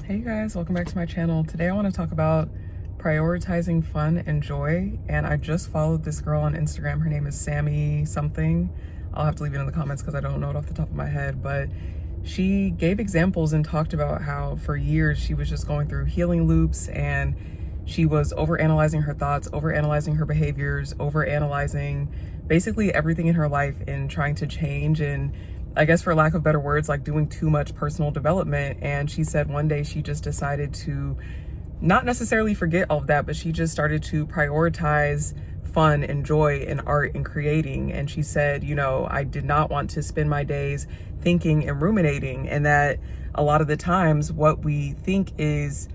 Hey guys, welcome back to my channel. Today I want to talk about prioritizing fun and joy, and I just followed this girl on Instagram. Her name is Sammy something. I'll have to leave it in the comments because I don't know it off the top of my head, but she gave examples and talked about how for years she was just going through healing loops, and she was overanalyzing her thoughts, overanalyzing her behaviors, overanalyzing basically everything in her life and trying to change, and I guess for lack of better words, like doing too much personal development. And she said one day she just decided to not necessarily forget all of that, but she just started to prioritize fun and joy and art and creating. And she said, you know, I did not want to spend my days thinking and ruminating, and that a lot of the times what we think is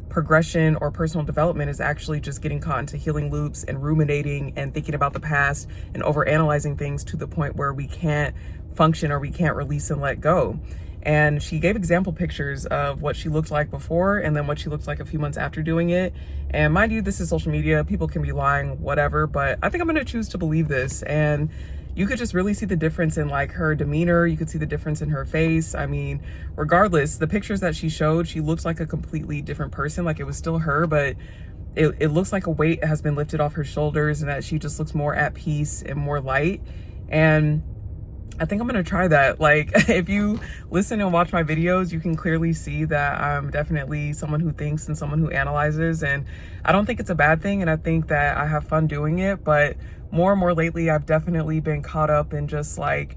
progression or personal development is actually just getting caught into healing loops and ruminating and thinking about the past and overanalyzing things to the point where we can't function or we can't release and let go. And she gave example pictures of what she looked like before and then what she looked like a few months after doing it. And mind you, this is social media, people can be lying, whatever, but I think I'm gonna choose to believe this. And you could just really see the difference in like her demeanor. You could see the difference in her face. I mean, regardless, the pictures that she showed, she looks like a completely different person. Like it was still her, but it looks like a weight has been lifted off her shoulders and that she just looks more at peace and more light. And I think I'm gonna try that. Like if you listen and watch my videos, you can clearly see that I'm definitely someone who thinks and someone who analyzes, and I don't think it's a bad thing, and I think that I have fun doing it. But more and more lately, I've definitely been caught up in just like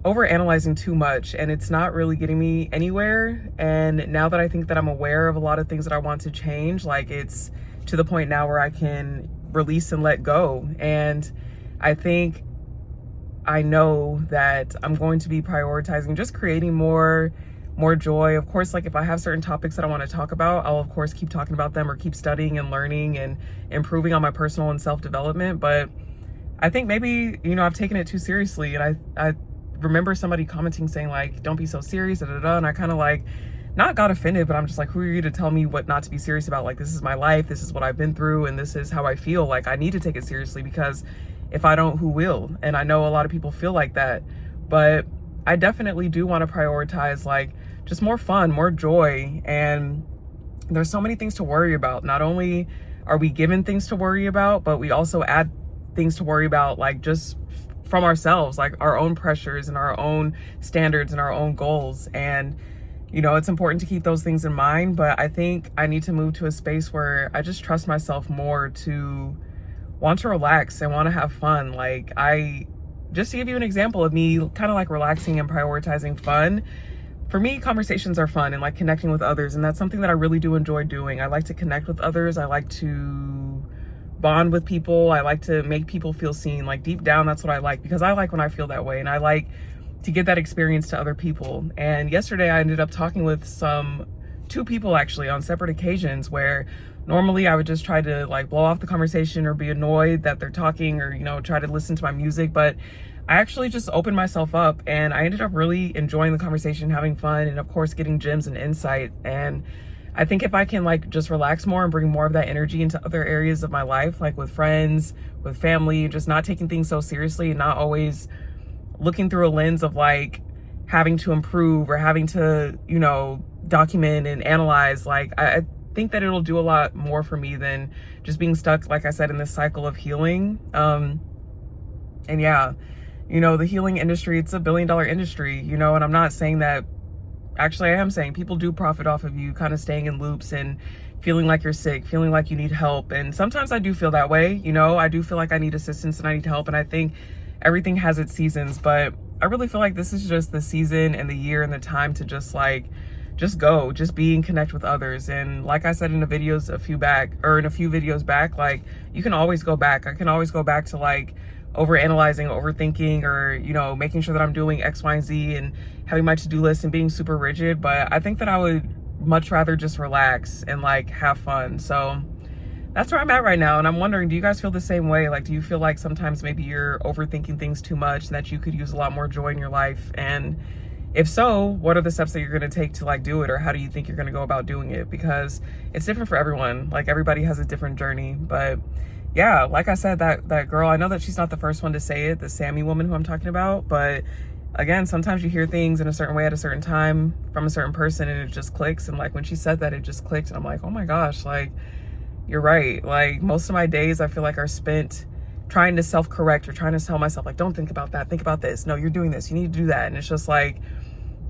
over analyzing too much, and it's not really getting me anywhere. And now that I think that I'm aware of a lot of things that I want to change, like it's to the point now where I can release and let go. And I think I know that I'm going to be prioritizing just creating more joy. Of course, like if I have certain topics that I want to talk about, I'll of course keep talking about them or keep studying and learning and improving on my personal and self-development. But I think maybe, you know, I've taken it too seriously. And I remember somebody commenting saying like, don't be so serious, da, da, da. And I kind of like, not got offended, but I'm just like, who are you to tell me what not to be serious about? Like, this is my life, this is what I've been through, and this is how I feel. Like I need to take it seriously, because if I don't, who will? And I know a lot of people feel like that, but I definitely do want to prioritize like just more fun, more joy. And there's so many things to worry about. Not only are we given things to worry about, but we also add things to worry about, like just from ourselves, like our own pressures and our own standards and our own goals. And you know, it's important to keep those things in mind, but I think I need to move to a space where I just trust myself more to want to relax and want to have fun. Like just to give you an example of me kind of like relaxing and prioritizing fun, for me, conversations are fun and like connecting with others. And that's something that I really do enjoy doing. I like to connect with others. I like to bond with people. I like to make people feel seen. Like deep down, that's what I like, because I like when I feel that way. And I like to get that experience to other people. And yesterday I ended up talking with two people actually on separate occasions, where normally I would just try to like blow off the conversation or be annoyed that they're talking, or, you know, try to listen to my music. But I actually just opened myself up, and I ended up really enjoying the conversation, having fun, and of course getting gems and insight. And I think if I can like just relax more and bring more of that energy into other areas of my life, like with friends, with family, just not taking things so seriously and not always looking through a lens of like having to improve or having to, you know, document and analyze, like I think that it'll do a lot more for me than just being stuck, like I said, in this cycle of healing. And yeah, you know, the healing industry, it's $1 billion industry, you know, and I'm not saying that, actually I am saying people do profit off of you kind of staying in loops and feeling like you're sick, feeling like you need help. And sometimes I do feel that way, you know, I do feel like I need assistance and I need help. And I think everything has its seasons, but I really feel like this is just the season and the year and the time to just like, just go, just be and connect with others. And like I said in the videos in a few videos back, like you can always go back. I can always go back to like overanalyzing, overthinking, or, you know, making sure that I'm doing X, Y, and Z and having my to-do list and being super rigid. But I think that I would much rather just relax and like have fun. So that's where I'm at right now. And I'm wondering, do you guys feel the same way? Like, do you feel like sometimes maybe you're overthinking things too much and that you could use a lot more joy in your life? And if so, what are the steps that you're going to take to like do it? Or how do you think you're going to go about doing it? Because it's different for everyone. Like everybody has a different journey. But yeah, like I said, that girl, I know that she's not the first one to say it, the Sammy woman who I'm talking about, but again, sometimes you hear things in a certain way at a certain time from a certain person and it just clicks. And like when she said that, it just clicked. And I'm like, oh my gosh, like, you're right. Like most of my days I feel like are spent trying to self-correct or trying to tell myself like, don't think about that, think about this. No, you're doing this, you need to do that. And it's just like,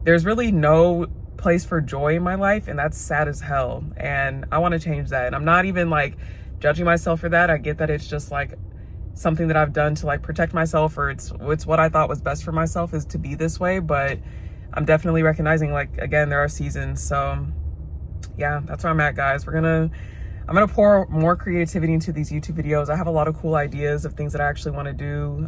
there's really no place for joy in my life, and that's sad as hell. And I want to change that. And I'm not even like judging myself for that. I get that it's just like something that I've done to like protect myself, or it's what I thought was best for myself is to be this way. But I'm definitely recognizing, like, again, there are seasons. So yeah, that's where I'm at, guys. I'm gonna pour more creativity into these YouTube videos. I have a lot of cool ideas of things that I actually want to do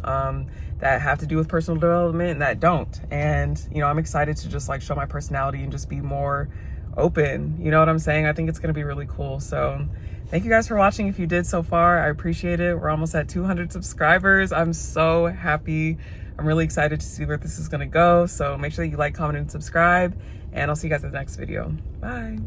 that have to do with personal development and that don't. And, you know, I'm excited to just like show my personality and just be more open. You know what I'm saying? I think it's gonna be really cool. So thank you guys for watching. If you did so far, I appreciate it. We're almost at 200 subscribers. I'm so happy. I'm really excited to see where this is gonna go. So make sure that you like, comment, and subscribe. And I'll see you guys in the next video. Bye.